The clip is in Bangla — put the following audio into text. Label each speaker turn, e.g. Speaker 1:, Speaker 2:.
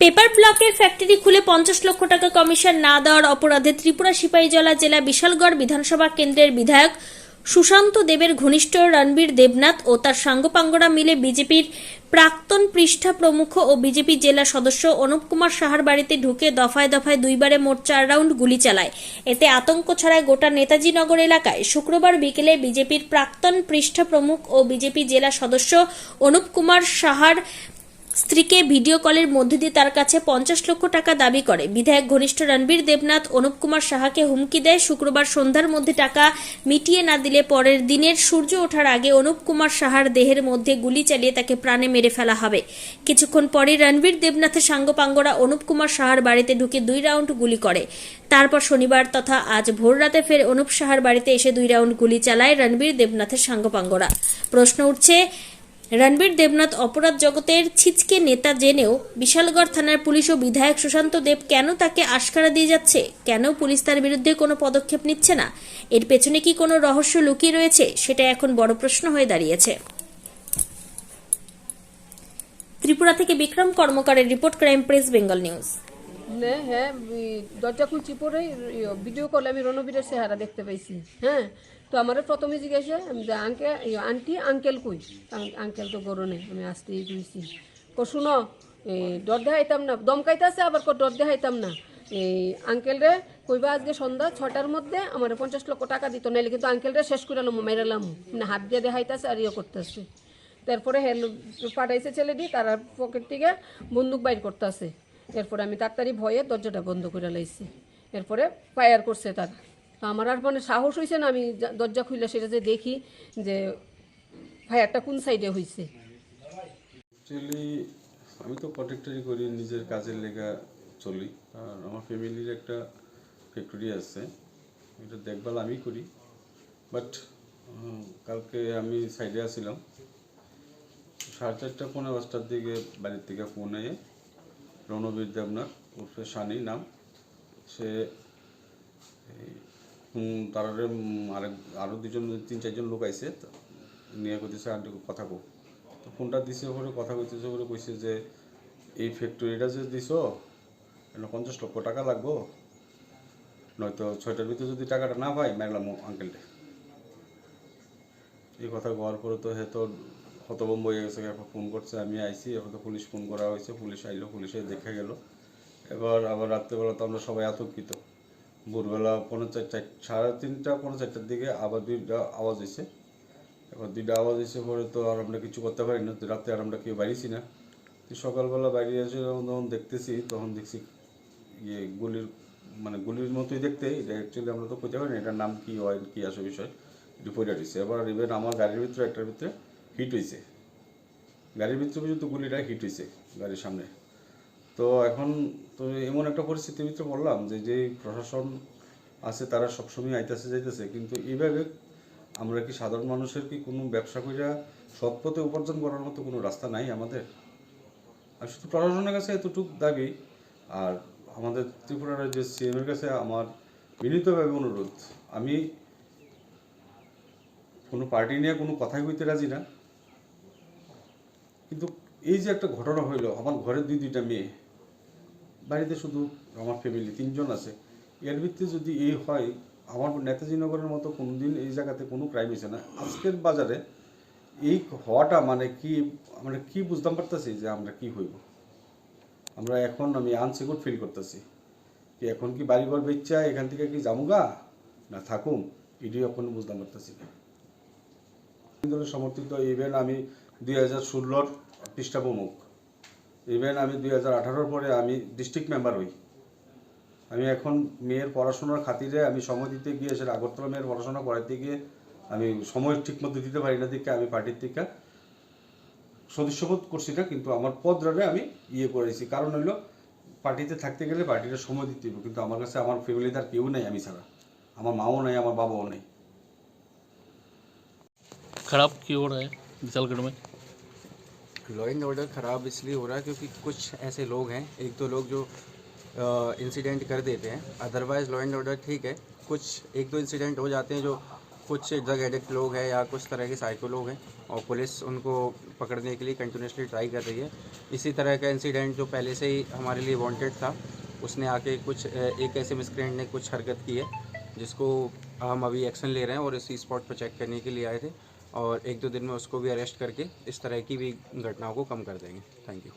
Speaker 1: পেপার ব্লকের ফ্যাক্টরি খুলে 50 লক্ষ টাকা কমিশন না দেওয়ার অপরাধে ত্রিপুরা সিপাহীজলা জেলা বিশালগড় বিধানসভা কেন্দ্রের বিধায়ক সুশান্ত দেবের ঘনিষ্ঠ রণবীর দেবনাথ ও তার সাঙ্গপাঙ্গরা মিলে বিজেপির প্রাক্তন পৃষ্ঠা প্রমুখ ও বিজেপি জেলা সদস্য অনুপ কুমার সাহার বাড়িতে ঢুকে দফায় দফায় দুইবারে মোট 4 রাউন্ড গুলি চালায়। এতে আতঙ্ক ছড়ায় গোটা নেতাজি নগর এলাকায়। শুক্রবার বিকেলে বিজেপির প্রাক্তন পৃষ্ঠা প্রমুখ ও বিজেপি জেলা সদস্য অনুপ কুমার সাহার স্ত্রীকে ভিডিও কলের মধ্যে দিয়ে তার কাছে 50 লক্ষ টাকা দাবি করে। বিধায়ক ঘনিষ্ঠ রণবীর দেবনাথ অনুপ কুমার সাহাকে হুমকি দেয়, শুক্রবার সন্ধ্যার মধ্যে টাকা মিটিয়ে না দিলে পরের দিনের সূর্য ওঠার আগে অনুপ কুমার সাহার দেহের মধ্যে গুলি চালিয়ে তাকে প্রাণে মেরে ফেলা হবে। কিছুক্ষণ পরে রণবীর দেবনাথের সাঙ্গপাঙ্গরা অনুপ কুমার সাহার বাড়িতে ঢুকে 2 রাউন্ড গুলি করে। তারপর শনিবার তথা আজ ভোররাতে ফের অনুপ সাহার বাড়িতে এসে 2 রাউন্ড গুলি চালায় রণবীর দেবনাথের সাঙ্গপাঙ্গরা। প্রশ্ন উঠছে, রণবীর দেবনাথ অপরাধ জগতের ছিচকে নেতা জেনেও বিশালগড় থানার পুলিশ ও বিধায়ক সুশান্ত দেব কেন তাকে আশকারা দিয়ে যাচ্ছে? কেন পুলিশ তার বিরুদ্ধে কোনো পদক্ষেপ নিচ্ছে না? এর পেছনে কি কোনো রহস্য লুকিয়ে রয়েছে? সেটা এখন বড় প্রশ্ন হয়ে দাঁড়িয়েছে। ত্রিপুরা থেকে বিক্রম কর্মকারের report, crime press Bengal news.
Speaker 2: হ্যাঁ, দরজা খুলছি পরেই ভিডিও কলে আমি রণবীরের চেহারা দেখতে পাইছি। হ্যাঁ, তো আমার প্রথমে জিজ্ঞাসা যে আন্টি আঙ্কেল কই? আঙ্কেল তো গরু নেই। আমি আসতেই দিয়েছি শুনো, ডর দেখাইতাম না, দমকাইতেছে আবার ডর দেখাইতাম না। এই আঙ্কেলরে কইবা আজকে সন্ধ্যা 6টার মধ্যে আমার 50 লক্ষ টাকা দিত, নাইলে কিন্তু আঙ্কেলরে শেষ করে মেরালাম। মানে হাত দিয়ে দেখাইতেছে আর ইয়ে করতেছে। তারপরে পাঠাইছে ছেলেটি, তারা পকেট থেকে বন্দুক বাইর করতেছে। এরপরে আমি তাড়াতাড়ি ভয়ে দরজাটা বন্ধ করে লাইছি। এরপরে ফায়ার করছে তারা। তো আমার আর মানে সাহস হয়েছে না, আমি দরজা খুলে সেটা যে দেখি যে ফায়ারটা কোন সাইডে হয়েছে।
Speaker 3: অ্যাকচুয়ালি আমি তো কন্ট্রাক্টরি করি, নিজের কাজের লেগা চলি। আর আমার ফ্যামিলির একটা ফ্যাক্টরি আছে, এটা দেখভাল আমি করি। বাট কালকে আমি সাইডে আসছিলাম, 4:30 পৌনে 5টার দিকে বাড়ির থেকে ফোন এসে রণবীর দেবনাথ ওরফে শানি নাম, সে তারা আরও 3-4 জন লোক আইসে নিয়ে কইতেছে আন্টি কথা কো। তো ফোনটা দিছে ওপরে কথা কইতেছে, ওপরে কইছে যে এই ফ্যাক্টরিটা যে দিছ এটা 50 লক্ষ টাকা লাগবো, নয়তো 6টার ভিতরে যদি টাকাটা না পাই মারলাম আঙ্কেলটা। এই কথা কওয়ার পরে তো হে তো হতভম্ব হয়ে গেছে। এখন ফোন করছে, আমি আইছি, এখন তো পুলিশ ফোন করা হয়েছে, পুলিশ আইলো, পুলিশে দেখা গেল। এবার আবার রাত্রেবেলা তো আমরা সবাই আতঙ্কিত। ভোরবেলা 3:30 পৌনে 4টার দিকে আবার 2টা আওয়াজ হয়েছে। এবার 2টা আওয়াজ এসে পরে তো আর আমরা কিছু করতে পারি না, রাতে আর আমরা কেউ বাইরেছি না। তো সকালবেলা বাইরে এসে যখন দেখতেছি, তখন দেখছি গুলির মতোই দেখতে। এটা অ্যাকচুয়ালি আমরা তো করতে পারি না এটার নাম কি হয়, কি আসে বিষয়, একটু পড়ে দিচ্ছে। এবার ইভেন আমার গাড়ির ভিতরে একটার ভিতরে হিট হয়েছে, গাড়ির ভিতরে পর্যন্ত গুলিটা হিট হয়েছে গাড়ির সামনে। তো এখন তো এমন একটা পরিস্থিতির ভিতরে পড়লাম যে যেই প্রশাসন আছে তারা সবসময় আইতেছে যাইতেছে, কিন্তু এইভাবে আমরা কি সাধারণ মানুষের কি কোনো ব্যবসা কইরা সৎ পথে উপার্জন করার মতো কোনো রাস্তা নাই আমাদের? আর শুধু প্রশাসনের কাছে এতটুকু দাবি, আর আমাদের ত্রিপুরা রাজ্যের সিএমের কাছে আমার বিনীতভাবে অনুরোধ, আমি কোনো পার্টি নিয়ে কোনো কথাই কইতে রাজি না, কিন্তু এই যে একটা ঘটনা হইলো, আমার ঘরে 2টা মেয়ে, বাড়িতে শুধু আমার ফ্যামিলি 3 জন আছে, এর ভিত্তিতে যদি এই হয়, আমার নেতাজি নগরের মতো কোনো দিন এই জায়গাতে কোনো ক্রাইম হয়েছে না। আজকের বাজারে এই হওয়াটা মানে কি, আমরা কি বুঝতাম পারতেছি যে আমরা কি হইব। আমি আনসিকিউর ফিল করতেছি কি এখন কি বাড়িঘর বেচা এখান থেকে কি জামুগা না থাকুম, এটিও এখন বুঝতাম পারতেছি না। সমর্থিত ইভেন আমি 2016-র পৃষ্ঠা প্রমুখ, ইভেন আমি 2018-র পরে আমি ডিস্ট্রিক্ট মেম্বার হই। আমি এখন মেয়ের পড়াশোনার খাতিরে আমি সময় দিতে গিয়ে, সেটা আগরতলা মেয়ের পড়াশোনা করাতে গিয়ে আমি সময় ঠিকমতো দিতে পারি না দিকে আমি পার্টির থেকে সদস্যপদ করছি না, কিন্তু আমার পদরারে আমি করেছি। কারণ হইলো পার্টিতে থাকতে গেলে পার্টিটা সময় দিতে হবে, কিন্তু আমার কাছে আমার ফ্যামিলিতে আর কেউ নাই আমি ছাড়া, আমার মাও নাই, আমার বাবাও নাই।
Speaker 4: खराब क्यों हो रहा है विशालगढ़ में?
Speaker 5: लॉ एंड ऑर्डर ख़राब इसलिए हो रहा है क्योंकि कुछ ऐसे लोग हैं, 1-2 लोग जो इंसिडेंट कर देते हैं। अदरवाइज़ लॉ एंड ऑर्डर ठीक है। कुछ 1-2 इंसिडेंट हो जाते हैं जो कुछ ड्रग एडिक्ट लोग हैं या कुछ तरह के साइको लोग हैं और पुलिस उनको पकड़ने के लिए कंटिन्यूसली ट्राई कर रही है। इसी तरह का इंसिडेंट जो पहले से ही हमारे लिए वांटेड था, उसने आके कुछ एक ऐसे मिसक्रेंट ने कुछ हरकत की है जिसको हम अभी एक्शन ले रहे हैं और इसी स्पॉट पर चेक करने के लिए आए थे और 1-2 दिन में उसको भी अरेस्ट करके इस तरह की भी घटनाओं को कम कर देंगे। Thank you.